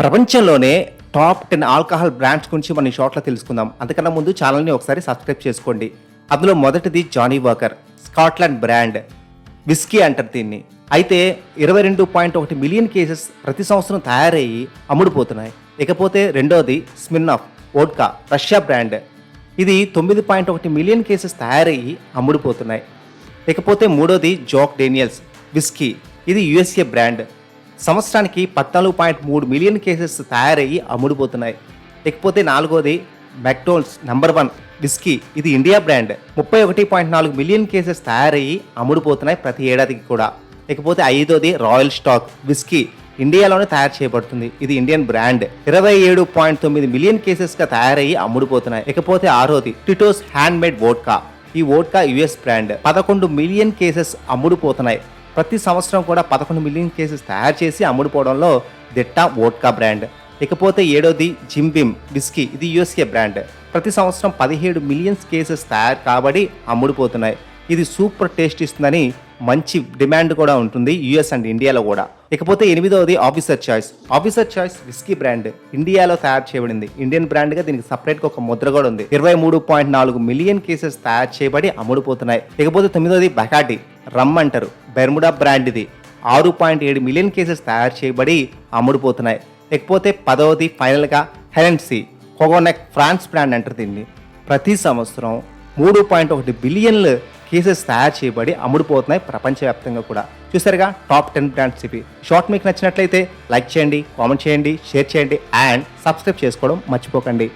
ప్రపంచంలోనే top 10 alcohol brands గురించి మనం ఈ షార్ట్లో తెలుసుకుందాం. అంతకన్నా ముందు ఛానల్ని ఒకసారి సబ్స్క్రైబ్ చేసుకోండి. అందులో మొదటిది Johnnie Walker, Scotland brand whisky అంటారు దీన్ని. అయితే 22.1 మిలియన్ కేసెస్ ప్రతి సంవత్సరం తయారయ్యి అమ్ముడుపోతున్నాయి. ఇకపోతే రెండోది స్మిర్నాఫ్ వోడ్కా, రష్యా బ్రాండ్. ఇది 9.1 మిలియన్ కేసెస్ తయారయ్యి అమ్ముడుపోతున్నాయి. ఇకపోతే మూడోది జాక్ డేనియల్స్ విస్కీ, ఇది యుఎస్ఏ బ్రాండ్. సంవత్సరానికి 14.3 మిలియన్ కేసెస్ తయారయ్యి అమ్ముడుపోతున్నాయి. ఇకపోతే నాలుగోది మెక్డోనల్డ్స్ నంబర్ 1 విస్కీ, ఇది ఇండియా బ్రాండ్. 31.4 మిలియన్ కేసెస్ తయారయ్యి అమ్ముడుపోతున్నాయి ప్రతి ఏడాదికి కూడా. ఇకపోతే ఐదోది రాయల్ స్టాక్ విస్కీ, ఇండియాలోనే తయారు చేయబడుతుంది, ఇది ఇండియన్ బ్రాండ్. 27.9 మిలియన్ కేసెస్గా తయారయ్యి అమ్ముడుపోతున్నాయి. ఇకపోతే ఆరోది టిటోస్ హ్యాండ్ మేడ్ వోడ్కా, ఈ vodka US brand. 11 million cases అమ్ముడుపోతున్నాయి. ప్రతి సంవత్సరం కూడా 11 మిలియన్ కేసెస్ తయారు చేసి అమ్ముడుపోవడంలో దిట్టా వోడ్కా బ్రాండ్. ఇకపోతే ఏడోది జిమ్ బిమ్ విస్కీ, ఇది యుఎస్ఏ బ్రాండ్. ప్రతి సంవత్సరం 17 మిలియన్స్ కేసెస్ తయారు కాబడి అమ్ముడుపోతున్నాయి. ఇది సూపర్ టేస్ట్ ఇస్తుందని మంచి డిమాండ్ కూడా ఉంటుంది యుఎస్ అండ్ ఇండియాలో కూడా. ఇకపోతే ఎనిమిదవది officer choice, officer choice whisky brand, ఇండియాలో తయారు చేయబడింది, ఇండియన్ బ్రాండ్గా దీనికి సపరేట్గా ఒక ముద్ర కూడా ఉంది. 23.4 మిలియన్ కేసెస్ తయారు చేయబడి అమ్ముడుపోతున్నాయి. ఇకపోతే తొమ్మిదవది బకాటి రమ్ అంటారు, బెర్ముడా బ్రాండ్, ఇది 6.7 మిలియన్ కేసెస్ తయారు చేయబడి అమ్ముడుపోతున్నాయి. ఇకపోతే పదవది ఫైనల్గా హెరెన్సీ కోగోనెక్, ఫ్రాన్స్ బ్రాండ్ అంటారు దీన్ని. ప్రతి సంవత్సరం 3.1 బిలియన్లు కేసెస్ తయారు చేయబడి అమ్ముడుపోతున్నాయి ప్రపంచవ్యాప్తంగా కూడా. చూసారుగా టాప్ 10 బ్రాండ్స్ ఇవి. షార్ట్ మీకు నచ్చినట్లయితే లైక్ చేయండి, కామెంట్ చేయండి, షేర్ చేయండి అండ్ సబ్స్క్రైబ్ చేసుకోవడం మర్చిపోకండి.